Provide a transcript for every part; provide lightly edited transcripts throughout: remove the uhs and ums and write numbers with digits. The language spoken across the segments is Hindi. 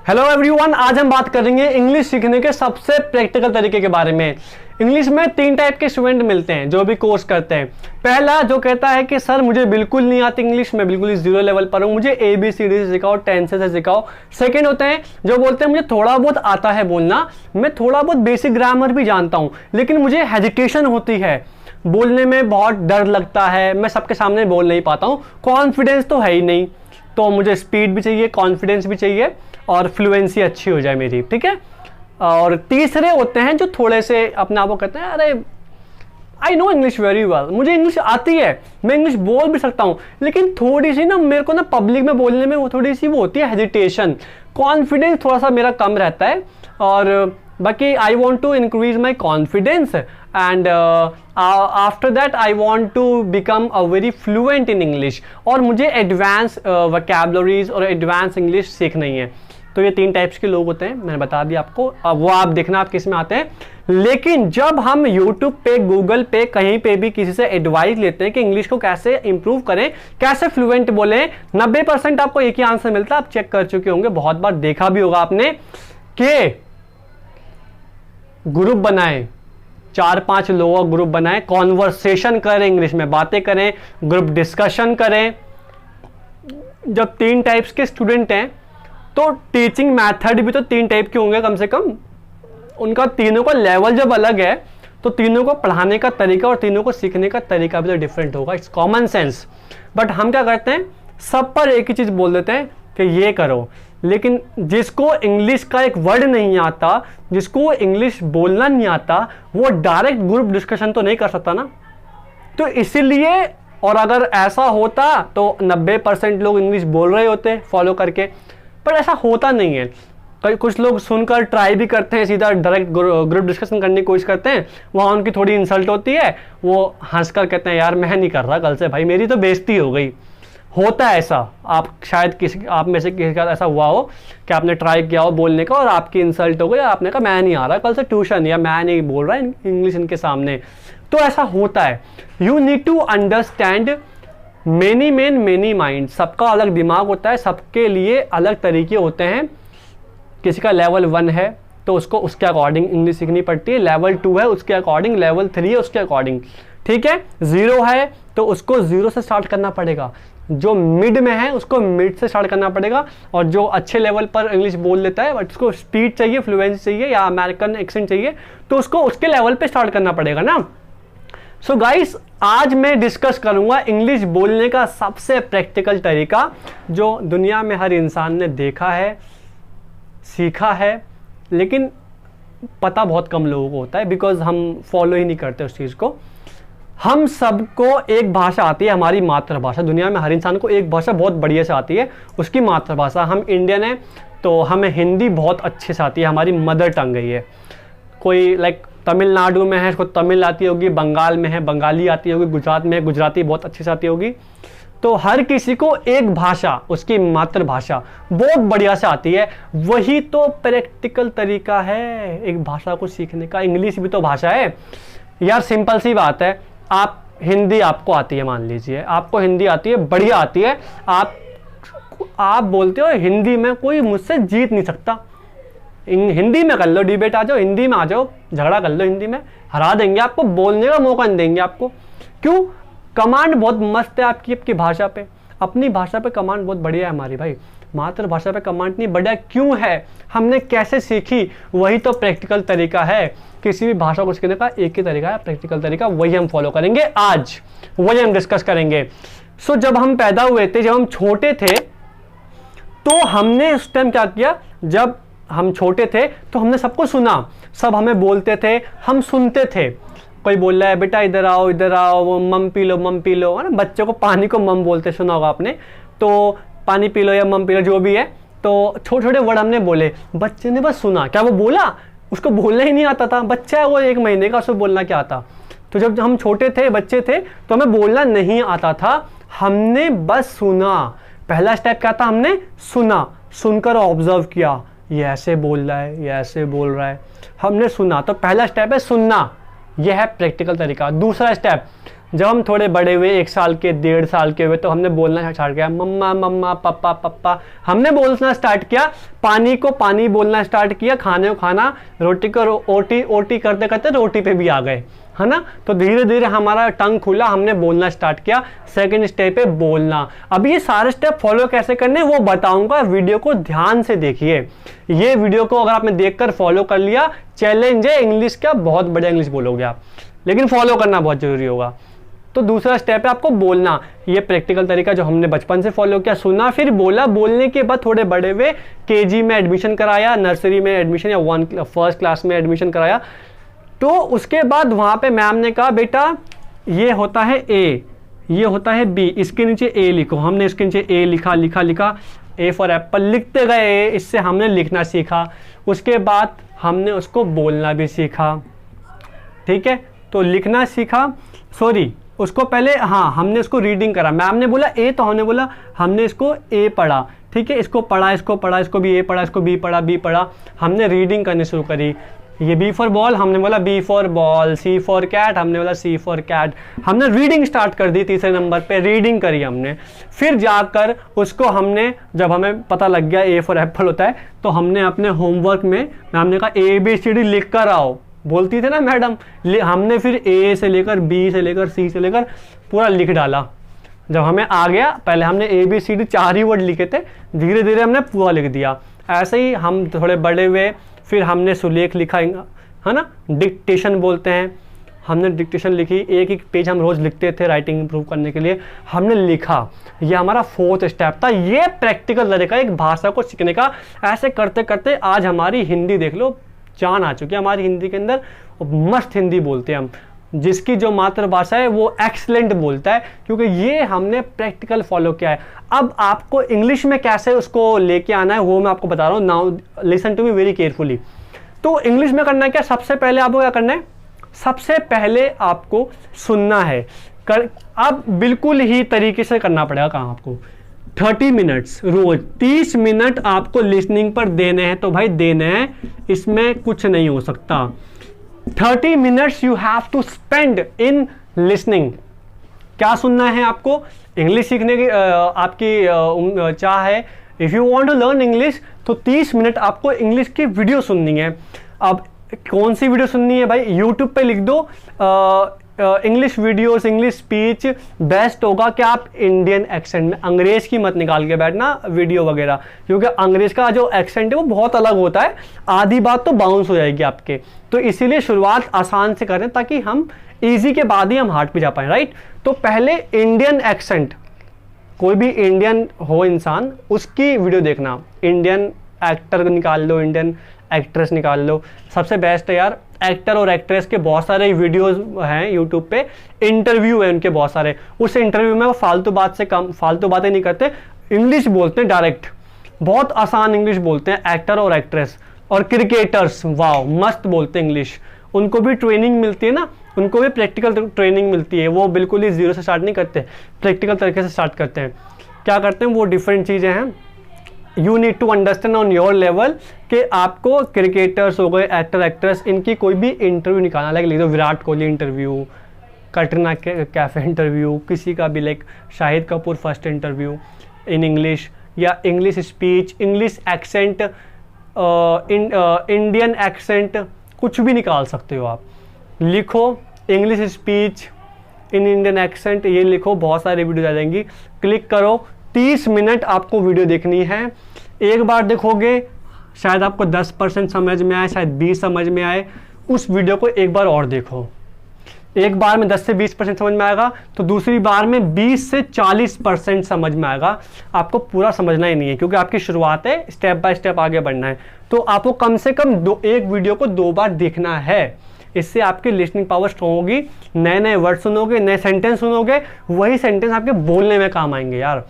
हेलो एवरीवन, आज हम बात करेंगे इंग्लिश सीखने के सबसे प्रैक्टिकल तरीके के बारे में। इंग्लिश में 3 टाइप के स्टूडेंट मिलते हैं जो भी कोर्स करते हैं। पहला जो कहता है कि सर मुझे बिल्कुल नहीं आती इंग्लिश, मैं बिल्कुल ही 0 लेवल पर हूँ, मुझे ABCD से सिखाओ, टेंसेस से सिखाओ। सेकंड होते हैं जो बोलते हैं मुझे थोड़ा बहुत आता है बोलना, मैं थोड़ा बहुत बेसिक ग्रामर भी जानता हूँ, लेकिन मुझे हेजिटेशन होती है, बोलने में बहुत डर लगता है, मैं सबके सामने बोल नहीं पाता हूँ, कॉन्फिडेंस तो है ही नहीं, तो मुझे स्पीड भी चाहिए, कॉन्फिडेंस भी चाहिए और फ्लुएंसी अच्छी हो जाए मेरी, ठीक है। और तीसरे होते हैं जो थोड़े से अपने आप को कहते हैं अरे I know English very well, मुझे इंग्लिश आती है, मैं इंग्लिश बोल भी सकता हूँ, लेकिन थोड़ी सी ना मेरे को ना पब्लिक में बोलने में वो थोड़ी सी वो होती है हेजिटेशन, कॉन्फिडेंस थोड़ा सा मेरा कम रहता है। और बाकी I want to increase my confidence and after that I want to become a very fluent in English, और मुझे एडवांस वोकैबुलरीज और एडवांस इंग्लिश सीखनी है। तो ये 3 टाइप्स के लोग होते हैं, मैंने बता दिया आपको। अब वो आप देखना आप किस में आते हैं। लेकिन जब हम YouTube पे, गूगल पे, कहीं पे भी किसी से एडवाइस लेते हैं कि इंग्लिश को कैसे इंप्रूव करें, कैसे फ्लुएंट बोलें, 90% आपको एक ही आंसर मिलता है। आप चेक कर चुके होंगे, बहुत बार देखा भी होगा आपने कि ग्रुप बनाए, 4-5 लोगों का ग्रुप बनाए, कॉन्वर्सेशन करें, इंग्लिश में बातें करें, ग्रुप डिस्कशन करें। जब 3 टाइप्स के स्टूडेंट हैं तो टीचिंग मेथड भी तो 3 टाइप के होंगे कम से कम। उनका तीनों का लेवल जब अलग है तो तीनों को पढ़ाने का तरीका और तीनों को सीखने का तरीका भी तो डिफरेंट होगा। It's common sense. बट हम क्या करते हैं, सब पर एक ही चीज बोल देते हैं कि ये करो, लेकिन जिसको इंग्लिश का एक वर्ड नहीं आता, जिसको इंग्लिश बोलना नहीं आता, वो डायरेक्ट ग्रुप डिस्कशन तो नहीं कर सकता ना। तो इसीलिए, और अगर ऐसा होता तो 90% लोग इंग्लिश बोल रहे होते फॉलो करके, पर ऐसा होता नहीं है। कई कुछ लोग सुनकर ट्राई भी करते हैं, सीधा डायरेक्ट ग्रुप डिस्कशन करने की कोशिश करते हैं, वहाँ उनकी थोड़ी इंसल्ट होती है, वो हंसकर कहते हैं यार मैं नहीं कर रहा कल से, भाई मेरी तो बेइज्जती हो गई। होता है ऐसा, आप शायद आप में से किसी का ऐसा हुआ हो कि आपने ट्राई किया हो बोलने का और आपकी इंसल्ट हो गई, आपने कहा मैं नहीं आ रहा कल से ट्यूशन, या मैं नहीं बोल रहा इंग्लिश इनके सामने। तो ऐसा होता है। You need to understand many man many mind. सबका अलग दिमाग होता है, सबके लिए अलग तरीके होते हैं। किसी का लेवल 1 है तो उसको उसके अकॉर्डिंग इंग्लिश सीखनी पड़ती है, लेवल 2 है उसके अकॉर्डिंग, लेवल 3 है उसके अकॉर्डिंग, ठीक है। 0 है तो उसको 0 से स्टार्ट करना पड़ेगा, जो मिड में है उसको मिड से स्टार्ट करना पड़ेगा, और जो अच्छे लेवल पर इंग्लिश बोल लेता है बट उसको स्पीड चाहिए, फ्लुएंसी चाहिए या अमेरिकन एक्सेंट चाहिए, तो उसको उसके लेवल पे स्टार्ट करना पड़ेगा ना। सो गाइस, आज मैं डिस्कस करूंगा इंग्लिश बोलने का सबसे प्रैक्टिकल तरीका जो दुनिया में हर इंसान ने देखा है, सीखा है, लेकिन पता बहुत कम लोगों को होता है, बिकॉज हम फॉलो ही नहीं करते उस चीज़ को। हम सबको एक भाषा आती है, हमारी मातृभाषा। दुनिया में हर इंसान को एक भाषा बहुत बढ़िया से आती है, उसकी मातृभाषा। हम इंडियन हैं तो हमें हिंदी बहुत अच्छे से आती है, हमारी मदर टंग है ये। कोई लाइक तमिलनाडु में है, उसको तमिल आती होगी, बंगाल में है बंगाली आती होगी, गुजरात में है गुजराती बहुत अच्छे से आती होगी। तो हर किसी को एक भाषा, उसकी मातृभाषा बहुत बढ़िया से आती है। वही तो प्रैक्टिकल तरीका है एक भाषा को सीखने का। इंग्लिश भी तो भाषा है यार, सिंपल सी बात है। आप हिंदी आपको आती है, मान लीजिए आपको हिंदी आती है, बढ़िया आती है, आप बोलते हो हिंदी में कोई मुझसे जीत नहीं सकता, हिंदी में कर लो डिबेट, आ जाओ हिंदी में, आ जाओ झगड़ा कर लो हिंदी में, हरा देंगे आपको, बोलने का मौका नहीं देंगे आपको। क्यों? कमांड बहुत मस्त है आपकी भाषा पे, अपनी भाषा पे कमांड बहुत बढ़िया है हमारी भाई। मातृभाषा पे कमांड नहीं बढ़िया क्यों है? हमने कैसे सीखी? वही तो प्रैक्टिकल तरीका है। किसी भी भाषा को सीखने का एक ही तरीका है, प्रैक्टिकल तरीका, वही हम फॉलो करेंगे आज, वही हम डिस्कस करेंगे। सो जब हम पैदा हुए थे, जब हम छोटे थे, तो हमने उस टाइम क्या किया, जब हम छोटे थे तो हमने सबको सुना, सब हमें बोलते थे, हम सुनते थे। कोई बोल रहा है बेटा इधर आओ, मम पी लो, है ना। बच्चों को पानी को मम बोलते, सुना होगा आपने। तो पानी पी लो या मम पी लो जो भी है, तो छोटे छोटे वर्ड हमने बोले, बच्चे ने बस सुना। क्या वो बोला? उसको बोलना ही नहीं आता था, बच्चा है वो 1 महीने का, उसको बोलना क्या आता। तो जब हम छोटे थे, बच्चे थे, तो हमें बोलना नहीं आता था, हमने बस सुना। पहला स्टेप क्या था? हमने सुना, सुनकर ऑब्जर्व किया, ये ऐसे बोल रहा है, ये ऐसे बोल रहा है, हमने सुना। तो पहला स्टेप है सुनना, यह है प्रैक्टिकल तरीका। दूसरा स्टेप जब हम थोड़े बड़े हुए, 1 साल के, 1.5 साल के हुए, तो हमने बोलना स्टार्ट किया, मम्मा मम्मा, पापा पापा, हमने बोलना स्टार्ट किया। पानी को पानी बोलना स्टार्ट किया, खाने को खाना, रोटी को ओटी, ओटी करते करते रोटी पे भी आ गए, है ना। तो धीरे धीरे हमारा टंग खुला, हमने बोलना स्टार्ट किया। सेकंड स्टेप है बोलना। अब ये सारे स्टेप फॉलो कैसे करने वो बताऊंगा, वीडियो को ध्यान से देखिए। ये वीडियो को अगर आपने देखकर फॉलो कर लिया, चैलेंज है इंग्लिश का, बहुत बढ़िया इंग्लिश बोलोगे आप, लेकिन फॉलो करना बहुत जरूरी होगा। तो दूसरा स्टेप है आपको बोलना। ये प्रैक्टिकल तरीका जो हमने बचपन से फॉलो किया, सुना फिर बोला, बोलने के बाद थोड़े बड़े हुए, केजी में एडमिशन कराया, नर्सरी में एडमिशन या फर्स्ट क्लास में एडमिशन कराया, तो उसके बाद वहां पे मैम ने कहा बेटा ये होता है ए, ये होता है बी, इसके नीचे ए लिखो। हमने इसके नीचे ए लिखा लिखा लिखा, ए फॉर एप्पल लिखते गए, इससे हमने लिखना सीखा। उसके बाद हमने उसको बोलना भी सीखा, ठीक है। तो लिखना सीखा, सॉरी उसको पहले, हाँ हमने उसको रीडिंग करा, मैम ने बोला ए तो हमने बोला, हमने इसको ए पढ़ा, ठीक है, इसको पढ़ा, इसको पढ़ा, इसको भी ए पढ़ा, इसको बी पढ़ा, बी पढ़ा, हमने रीडिंग करनी शुरू करी। ये बी फॉर बॉल, हमने बोला B for ball, C for cat, हमने बोला सी फॉर कैट, हमने रीडिंग स्टार्ट कर दी। तीसरे नंबर पे रीडिंग करी हमने। फिर जाकर उसको हमने, जब हमें पता लग गया ए फॉर एप्पल होता है, तो हमने अपने होमवर्क में मैम ने कहा ABCD लिख कर आओ, बोलती थे ना मैडम, हमने फिर ए से लेकर बी से लेकर सी से लेकर पूरा लिख डाला। जब हमें आ गया, पहले हमने ABCD 4 ही वर्ड लिखे थे, धीरे धीरे हमने पूरा लिख दिया। ऐसे ही हम थोड़े बड़े हुए, फिर हमने सुलेख लिखा, है ना, डिक्टेशन बोलते हैं, हमने डिक्टेशन लिखी, एक एक पेज हम रोज लिखते थे राइटिंग इंप्रूव करने के लिए, हमने लिखा। ये हमारा 4th स्टेप था। ये प्रैक्टिकल तरीका एक भाषा को सीखने का। ऐसे करते करते आज हमारी हिंदी देख लो, जान आ चुकी है हमारी हिंदी के अंदर, मस्त हिंदी बोलते हैं हम। जिसकी जो मातृभाषा है वो एक्सीलेंट बोलता है, क्योंकि ये हमने प्रैक्टिकल फॉलो किया है। अब आपको इंग्लिश में कैसे उसको लेके आना है वो मैं आपको बता रहा हूँ। Now listen to me very carefully. तो इंग्लिश में करना है क्या, सबसे पहले आपको क्या करना है, सबसे पहले आपको सुनना है। अब बिल्कुल ही तरीके से करना पड़ेगा काम आपको। 30 मिनट्स रोज, 30 मिनट आपको लिसनिंग पर देने हैं, तो भाई देने हैं, इसमें कुछ नहीं हो सकता। 30 minutes you have to spend in listening. क्या सुनना है आपको, इंग्लिश सीखने की आपकी चाह है, if you want to learn English, तो 30 मिनट आपको इंग्लिश की वीडियो सुननी है। अब कौन सी वीडियो सुननी है भाई, यूट्यूब पे लिख दो English videos, English speech. Best होगा कि आप इंडियन एक्सेंट में, अंग्रेज की मत निकाल के बैठना वीडियो वगैरह, क्योंकि अंग्रेज का जो एक्सेंट है वो बहुत अलग होता है, आधी बात तो बाउंस हो जाएगी आपके। तो इसीलिए शुरुआत आसान से करें ताकि हम इजी के बाद ही हम हार्ड पे जा पाए, राइट। तो पहले इंडियन एक्सेंट, कोई भी इंडियन हो इंसान, उसकी वीडियो देखना। इंडियन एक्टर निकाल लो, इंडियन एक्ट्रेस निकाल लो, सबसे बेस्ट है यार। एक्टर और एक्ट्रेस के बहुत सारे वीडियोस हैं यूट्यूब पे, इंटरव्यू है उनके बहुत सारे। उस इंटरव्यू में वो फालतू बात से कम, फालतू बातें नहीं करते, इंग्लिश बोलते हैं डायरेक्ट, बहुत आसान इंग्लिश बोलते हैं एक्टर और एक्ट्रेस। और क्रिकेटर्स, वाह मस्त बोलते हैं इंग्लिश, उनको भी ट्रेनिंग मिलती है ना, उनको भी प्रैक्टिकल ट्रेनिंग मिलती है। वो बिल्कुल ही जीरो से स्टार्ट नहीं करते, प्रैक्टिकल तरीके से स्टार्ट करते हैं। क्या करते हैं वो डिफरेंट चीज़ें हैं। You need to understand on your level कि आपको क्रिकेटर्स हो गए, एक्टर एक्ट्रेस, इनकी कोई भी इंटरव्यू निकालना, लाइक लिख दो विराट कोहली इंटरव्यू, कटरीना कैफ इंटरव्यू, किसी का भी like Shahid Kapoor first interview in English, या English speech, English accent, Indian accent, कुछ भी निकाल सकते हो आप। लिखो English speech in Indian accent, ये लिखो, बहुत सारी वीडियो आ जाएंगी, क्लिक करो। 30 मिनट आपको वीडियो देखनी है। एक बार देखोगे शायद आपको 10% समझ में आए, शायद 20 समझ में आए, उस वीडियो को एक बार और देखो। एक बार में 10 से 20% समझ में आएगा तो दूसरी बार में 20 से 40% समझ में आएगा। आपको पूरा समझना ही नहीं है, क्योंकि आपकी शुरुआत है, स्टेप बाय स्टेप आगे बढ़ना है। तो आपको कम से कम एक वीडियो को 2 बार देखना है। इससे आपकी लिसनिंग पावर स्ट्रॉन्ग होगी, नए नए वर्ड सुनोगे, नए सेंटेंस सुनोगे, वही सेंटेंस आपके बोलने में काम आएंगे यार।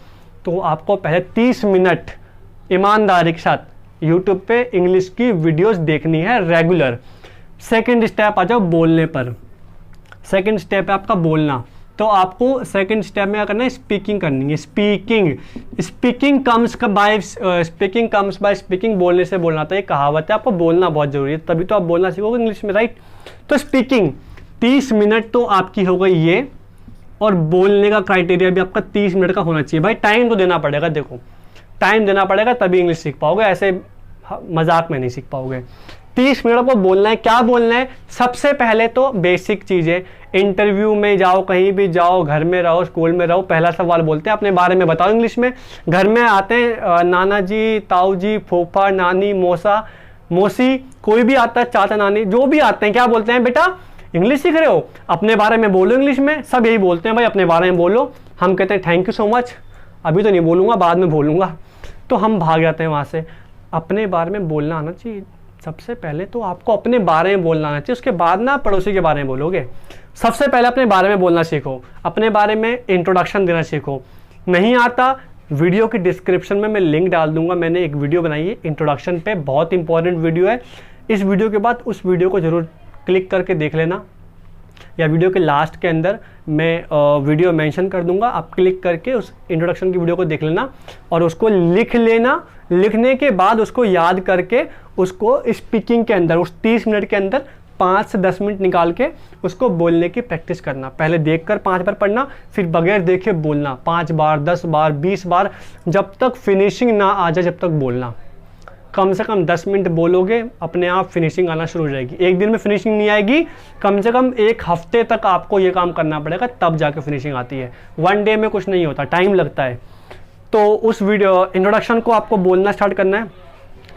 तो आपको पहले 30 मिनट ईमानदारी के साथ यूट्यूब पे इंग्लिश की वीडियोस देखनी है रेगुलर। सेकंड स्टेप आ जाओ बोलने पर। सेकंड स्टेप है आपका बोलना। तो आपको सेकंड स्टेप में क्या करना है, स्पीकिंग करनी है। स्पीकिंग कम्स बाय स्पीकिंग, बोलने से बोलना था, ये कहावत है। आपको बोलना बहुत जरूरी है, तभी तो आप बोलना सीखोगे इंग्लिश में, राइट। तो स्पीकिंग 30 मिनट तो आपकी हो गई ये। और बोलने का क्राइटेरिया भी आपका 30 मिनट का होना चाहिए। भाई टाइम तो देना पड़ेगा, देखो टाइम देना पड़ेगा तभी इंग्लिश सीख पाओगे, ऐसे मजाक में नहीं सीख पाओगे। 30 मिनट को बोलना है। क्या बोलना है? सबसे पहले तो बेसिक चीजें, इंटरव्यू में जाओ, कहीं भी जाओ, घर में रहो, स्कूल में रहो, पहला सवाल बोलते हैं अपने बारे में बताओ इंग्लिश में। घर में आते हैं नाना जी, ताऊ जी, फूफा, नानी, मौसा, मौसी, कोई भी आता है, चाचा, नानी, जो भी आते हैं, क्या बोलते हैं? बेटा इंग्लिश सीख रहे हो, अपने बारे में बोलो इंग्लिश में। सब यही बोलते हैं, भाई अपने बारे में बोलो। हम कहते हैं थैंक यू सो मच, अभी तो नहीं बोलूँगा, बाद में बोलूँगा। तो हम भाग जाते हैं वहाँ से। अपने बारे में बोलना आना चाहिए। सबसे पहले तो आपको अपने बारे में बोलना आना चाहिए, उसके बाद ना पड़ोसी के बारे में बोलोगे। सबसे पहले अपने बारे में बोलना सीखो, अपने बारे में इंट्रोडक्शन देना सीखो। नहीं आता, वीडियो की डिस्क्रिप्शन में मैं लिंक डाल दूंगा, मैंने एक वीडियो बनाई है इंट्रोडक्शन पे, बहुत इंपॉर्टेंट वीडियो है। इस वीडियो के बाद उस वीडियो को जरूर क्लिक करके देख लेना, या वीडियो के लास्ट के अंदर मैं वीडियो मेंशन कर दूंगा, आप क्लिक करके उस इंट्रोडक्शन की वीडियो को देख लेना और उसको लिख लेना। लिखने के बाद उसको याद करके उसको स्पीकिंग के अंदर, उस 30 मिनट के अंदर 5 से 10 मिनट निकाल के उसको बोलने की प्रैक्टिस करना। पहले देखकर 5 बार पढ़ना, फिर बगैर देखे बोलना 5 बार, 10 बार, 20 बार, जब तक फिनिशिंग ना आ जाए, जब तक बोलना। कम से कम 10 मिनट बोलोगे, अपने आप फिनिशिंग आना शुरू हो जाएगी। एक दिन में फिनिशिंग नहीं आएगी, कम से कम 1 हफ्ते तक आपको ये काम करना पड़ेगा, तब जाके फिनिशिंग आती है। 1 डे में कुछ नहीं होता, टाइम लगता है। तो उस वीडियो इंट्रोडक्शन को आपको बोलना स्टार्ट करना है।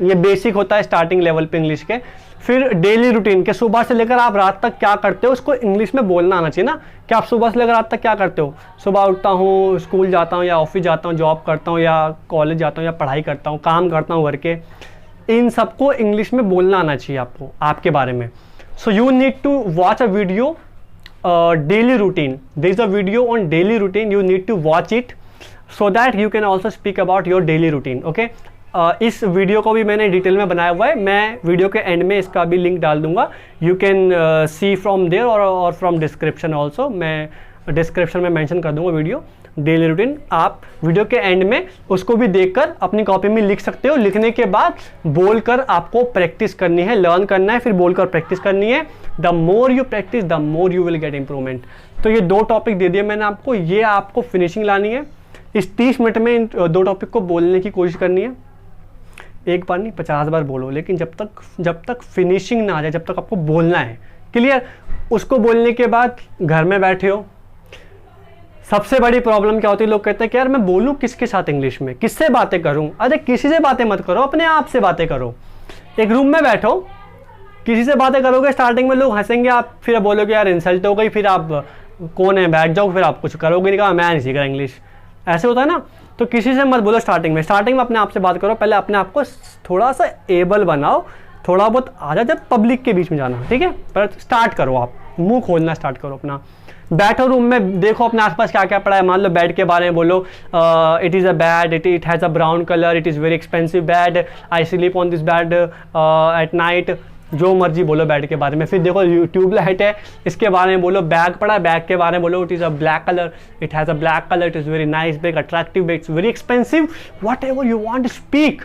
ये बेसिक होता है स्टार्टिंग लेवल पे इंग्लिश के। फिर डेली रूटीन के, सुबह से लेकर आप रात तक क्या करते हो उसको इंग्लिश में बोलना आना चाहिए ना। कि आप सुबह से लेकर रात तक क्या करते हो? सुबह उठता हूँ, स्कूल जाता हूँ या ऑफिस जाता हूँ, जॉब करता हूँ या कॉलेज जाता हूँ या पढ़ाई करता हूँ, काम करता हूँ घर के। इन सबको इंग्लिश में बोलना आना चाहिए आपको, आपके बारे में। So you need to watch a video daily routine. There is a video on daily routine, you need to watch it so that you can also speak about your daily routine. okay? इस वीडियो को भी मैंने डिटेल में बनाया हुआ है, मैं वीडियो के एंड में इसका भी लिंक डाल दूंगा। You can see from there और फ्रॉम डिस्क्रिप्शन ऑल्सो, मैं डिस्क्रिप्शन में मेंशन कर दूंगा वीडियो डेली रूटीन। आप वीडियो के एंड में उसको भी देखकर अपनी कॉपी में लिख सकते हो। लिखने के बाद बोलकर आपको प्रैक्टिस करनी है, लर्न करना है, फिर बोलकर प्रैक्टिस करनी है। The more you practice the more you will get improvement. तो ये 2 टॉपिक दे दिए मैंने आपको, ये आपको फिनिशिंग लानी है। इस 30 मिनट में इन 2 टॉपिक को बोलने की कोशिश करनी है। एक बार नहीं, 50 बार बोलो, लेकिन जब तक फिनिशिंग ना आ जाए, जब तक आपको बोलना है। क्लियर? उसको बोलने के बाद घर में बैठे हो, सबसे बड़ी प्रॉब्लम क्या होती है? लोग कहते हैं कि यार मैं बोलूं किसके साथ इंग्लिश में, किससे बातें करूं? अरे किसी से बातें मत करो, अपने आप से बातें करो। एक रूम में बैठो, किसी से बातें करोगे, स्टार्टिंग में लोग हंसेंगे, आप फिर बोलोगे यार इंसल्ट हो गई, फिर आप कौन है, बैठ जाओ, फिर आप कुछ करोगे नहीं, कहा मैं नहीं सीख रहा इंग्लिश, ऐसे होता है ना। तो किसी से मत बोलो स्टार्टिंग में अपने आप से बात करो। पहले अपने आप को थोड़ा सा एबल बनाओ, थोड़ा बहुत आ जाए जब पब्लिक के बीच में जाना, ठीक है। पर स्टार्ट करो, आप मुंह खोलना स्टार्ट करो अपना। बैठो रूम में, देखो अपने आसपास क्या क्या पड़ा है। मान लो बेड के बारे में बोलो, it is a bed, it has a brown colour, it is very expensive bed, I sleep on this bed at night. जो मर्जी बोलो बेड के बारे में। फिर देखो ट्यूबलाइट है, इसके बारे में बोलो। बैग पड़ा है, बैग के बारे में बोलो, it is a black colour, it has a black colour, it is very nice bag, attractive bag, it's very expensive. What ever you want speak,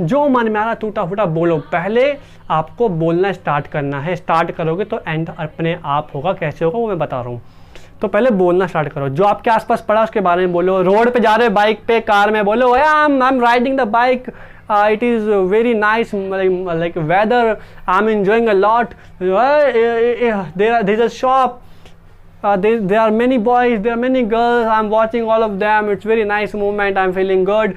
जो मन में आ रहा टूटा फूटा बोलो। पहले आपको बोलना स्टार्ट करना है। स्टार्ट करोगे तो एंड अपने आप होगा। कैसे होगा वो मैं बता रहा हूँ। तो पहले बोलना स्टार्ट करो। जो आपके आसपास पड़ा उसके बारे में बोलो। रोड पे जा रहे हो, बाइक पे, कार में, बोलो I am riding the bike, it is very nice, like weather, I'm enjoying a lot, there is a shop, there are many boys, there are many girls, I'm watching all of them, it's very nice moment, I'm feeling good।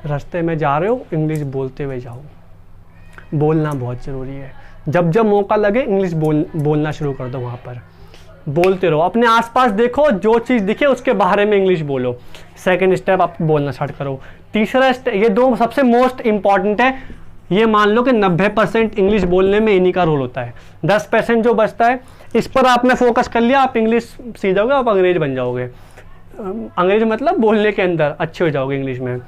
रास्ते में जा रहे हो, इंग्लिश बोलते हुए जाओ। बोलना बहुत ज़रूरी है। जब जब मौका लगे इंग्लिश बोलना शुरू कर दो। वहाँ पर बोलते रहो। अपने आसपास देखो, जो चीज़ दिखे उसके बारे में इंग्लिश बोलो। सेकंड स्टेप आप बोलना स्टार्ट करो। तीसरा स्टेप, ये 2 सबसे मोस्ट इंपॉर्टेंट है। ये मान लो कि 90% इंग्लिश बोलने में इन्हीं का रोल होता है। 10% जो बचता है, इस पर आपने फोकस कर लिया, आप इंग्लिश सीख जाओगे, आप अंग्रेज बन जाओगे। अंग्रेज मतलब बोलने के अंदर अच्छे हो जाओगे इंग्लिश में,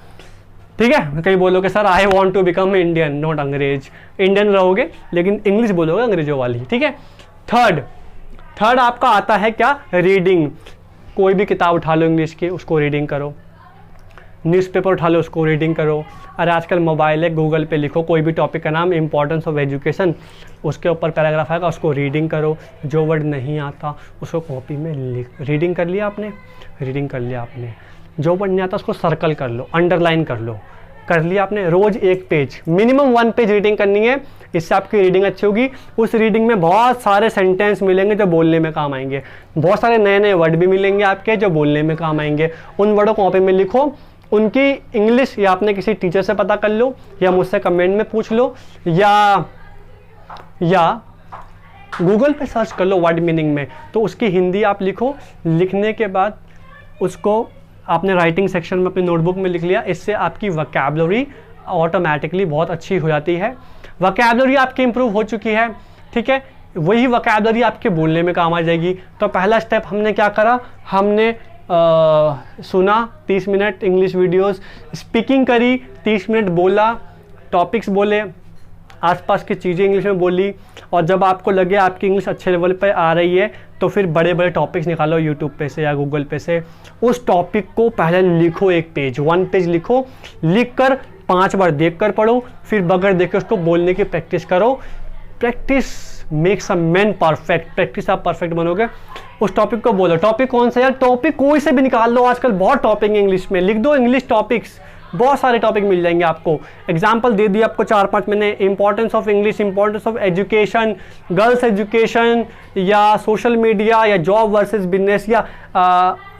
ठीक है। कहीं बोलोगे sir I want to become Indian, not अंग्रेज। इंडियन रहोगे लेकिन इंग्लिश बोलोगे अंग्रेजों वाली, ठीक है। थर्ड आपका आता है क्या? रीडिंग। कोई भी किताब उठा लो इंग्लिश की, उसको रीडिंग करो। न्यूज़पेपर उठा लो, उसको रीडिंग करो। अरे आजकल मोबाइल है, गूगल पे लिखो कोई भी टॉपिक का नाम, इंपॉर्टेंस ऑफ एजुकेशन, उसके ऊपर पैराग्राफ आएगा, उसको रीडिंग करो। जो वर्ड नहीं आता उसको कॉपी में लिख, रीडिंग कर लिया आपने, रीडिंग कर लिया आपने। जो वर्ड नहीं आता उसको सर्कल कर लो, अंडरलाइन कर लो, कर लिया आपने। रोज़ एक पेज, मिनिमम 1 पेज रीडिंग करनी है, इससे आपकी रीडिंग अच्छी होगी। उस रीडिंग में बहुत सारे सेंटेंस मिलेंगे जो बोलने में काम आएंगे, बहुत सारे नए नए वर्ड भी मिलेंगे आपके जो बोलने में काम आएंगे। उन वर्डों को कॉपी में लिखो, उनकी इंग्लिश या आपने किसी टीचर से पता कर लो, या मुझसे कमेंट में पूछ लो, या गूगल पे सर्च कर लो वर्ड मीनिंग में, तो उसकी हिंदी आप लिखो। लिखने के बाद उसको आपने राइटिंग सेक्शन में अपनी नोटबुक में लिख लिया। इससे आपकी वोकैबुलरी ऑटोमेटिकली बहुत अच्छी हो जाती है। वोकैबुलरी आपकी इंप्रूव हो चुकी है, ठीक है, वही वोकैबुलरी आपके बोलने में काम आ जाएगी। तो पहला स्टेप हमने क्या करा, हमने सुना 30 मिनट इंग्लिश वीडियोस, स्पीकिंग करी 30 मिनट, बोला, टॉपिक्स बोले, आसपास की चीज़ें इंग्लिश में बोली। और जब आपको लगे आपकी इंग्लिश अच्छे लेवल पे आ रही है तो फिर बड़े बड़े टॉपिक्स निकालो यूट्यूब पे से या गूगल पे से। उस टॉपिक को पहले लिखो, एक पेज 1 पेज लिखो, लिख कर 5 बार देख कर पढ़ो, फिर बगैर देखे उसको बोलने की प्रैक्टिस करो। Practice makes a man perfect, practice आप परफेक्ट बनोगे। उस टॉपिक को बोलो। टॉपिक कौन सा यार, टॉपिक कोई से भी निकाल लो, आजकल बहुत टॉपिक है इंग्लिश में, लिख दो इंग्लिश टॉपिक्स, बहुत सारे टॉपिक मिल जाएंगे आपको। एग्जाम्पल दे दिया आपको 4-5 मैंने, importance of English, importance of education, girls education, या सोशल मीडिया, या जॉब वर्सेस बिजनेस, या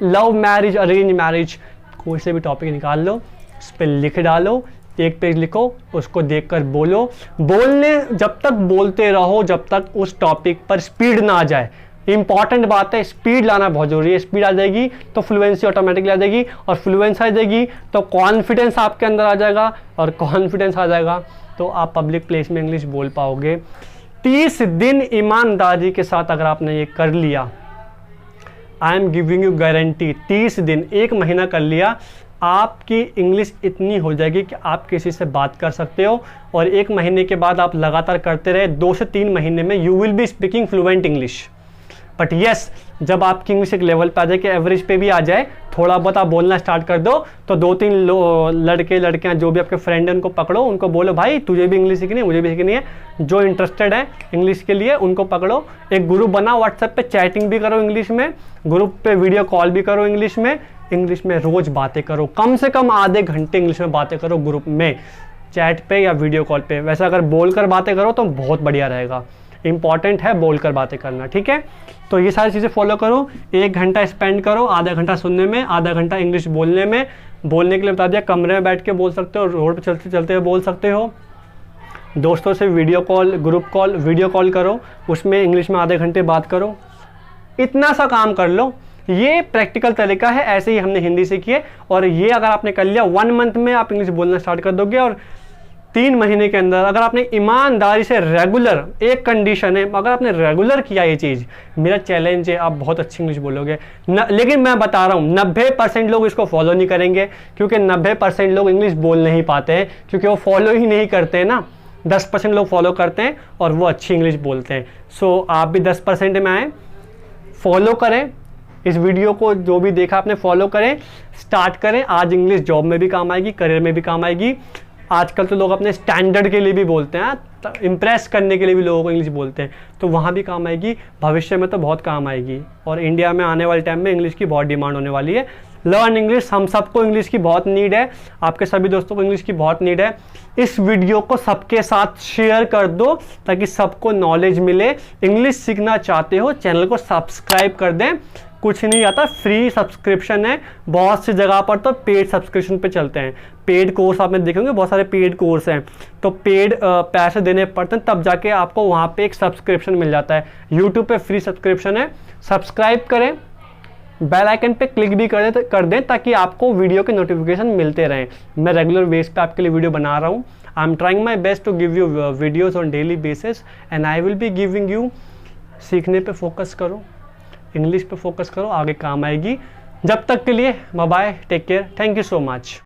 लव मैरिज, अरेंज मैरिज, कोई से भी टॉपिक निकाल लो, उस पर लिख डालो, एक पेज लिखो, उसको देखकर बोलो। बोलने जब तक बोलते रहो जब तक उस टॉपिक पर स्पीड ना आ जाए। इंपॉर्टेंट बात है, स्पीड लाना बहुत जरूरी है। स्पीड आ जाएगी तो फ्लुएंसी ऑटोमेटिकली आ जाएगी, और फ्लुएंसी आ जाएगी तो कॉन्फिडेंस आपके अंदर आ जाएगा, और कॉन्फिडेंस आ जाएगा तो आप पब्लिक प्लेस में इंग्लिश बोल पाओगे। 30 दिन ईमानदारी के साथ अगर आपने ये कर लिया, I am giving you guarantee, 30 दिन, 1 महीना कर लिया, आपकी इंग्लिश इतनी हो जाएगी कि आप किसी से बात कर सकते हो। और 1 महीने के बाद आप लगातार करते रहे, 2 से 3 महीने में you will be speaking fluent English. But yes, जब आपकी इंग्लिश एक लेवल पे आ जाए कि एवरेज पे भी आ जाए, थोड़ा बहुत आप बोलना स्टार्ट कर दो, तो 2-3 लड़के लड़कियां जो भी आपके फ्रेंड हैं उनको पकड़ो, उनको बोलो भाई तुझे भी इंग्लिश सीखनी है, मुझे भी सीखनी है। जो इंटरेस्टेड है इंग्लिश के लिए उनको पकड़ो, एक ग्रुप बनाओ व्हाट्सएप पे, चैटिंग भी करो इंग्लिश में, ग्रुप पे वीडियो कॉल भी करो इंग्लिश में रोज बातें करो, कम से कम आधे घंटे इंग्लिश में बातें करो ग्रुप में, चैट पे या वीडियो कॉल पे। वैसे अगर बोलकर बातें करो तो बहुत बढ़िया रहेगा, इंपॉर्टेंट है बोलकर बातें करना, ठीक है। तो ये सारी चीज़ें फॉलो करो। 1 घंटा स्पेंड करो, आधा घंटा सुनने में, आधा घंटा इंग्लिश बोलने में। बोलने के लिए बता दिया, कमरे में बैठ के बोल सकते हो, रोड पे चलते चलते हुए बोल सकते हो, दोस्तों से video call, group call, video call करो, उसमें इंग्लिश में आधे घंटे बात करो। इतना सा काम कर लो, ये प्रैक्टिकल तरीका है, ऐसे ही हमने हिंदी सीखी है। और ये अगर आपने कर लिया, 1 मंथ में आप इंग्लिश बोलना स्टार्ट कर दोगे। और 3 महीने के अंदर अगर आपने ईमानदारी से रेगुलर, एक कंडीशन है, अगर आपने रेगुलर किया ये चीज़, मेरा चैलेंज है आप बहुत अच्छी इंग्लिश बोलोगे। लेकिन मैं बता रहा हूँ 90% लोग इसको फॉलो नहीं करेंगे, क्योंकि 90% लोग इंग्लिश बोल नहीं पाते हैं, क्योंकि वो फॉलो ही नहीं करते हैं ना। 10% लोग फॉलो करते हैं और वो अच्छी इंग्लिश बोलते हैं। सो आप भी 10% में आए, फॉलो करें इस वीडियो को, जो भी देखा आपने फॉलो करें, स्टार्ट करें। आज इंग्लिश जॉब में भी काम आएगी, करियर में भी काम आएगी। आजकल तो लोग अपने स्टैंडर्ड के लिए भी बोलते हैं, इम्प्रेस करने के लिए भी लोगों को इंग्लिश बोलते हैं, तो वहाँ भी काम आएगी, भविष्य में तो बहुत काम आएगी। और इंडिया में आने वाले टाइम में इंग्लिश की बहुत डिमांड होने वाली है। लर्न इंग्लिश, हम सबको इंग्लिश की बहुत नीड है, आपके सभी दोस्तों को इंग्लिश की बहुत नीड है। इस वीडियो को सबके साथ शेयर कर दो ताकि सबको नॉलेज मिले। इंग्लिश सीखना चाहते हो, चैनल को सब्सक्राइब कर दें। कुछ नहीं आता, फ्री सब्सक्रिप्शन है, बहुत सी जगह पर तो पेड सब्सक्रिप्शन पे चलते हैं। पेड कोर्स आपने देखेंगे, बहुत सारे पेड कोर्स हैं, तो पेड पैसे देने पड़ते हैं, तब जाके आपको वहाँ पे एक सब्सक्रिप्शन मिल जाता है। यूट्यूब पे फ्री सब्सक्रिप्शन है, सब्सक्राइब करें, बेल आइकन पे क्लिक भी कर दें ताकि आपको वीडियो के नोटिफिकेशन मिलते रहें। मैं रेगुलर बेस पे आपके लिए वीडियो बना रहा हूँ। I am trying my best to give you videos on daily basis and I will be giving you. सीखने पे फोकस करो, इंग्लिश पे फोकस करो, आगे काम आएगी। जब तक के लिए bye bye, take care, thank you so much.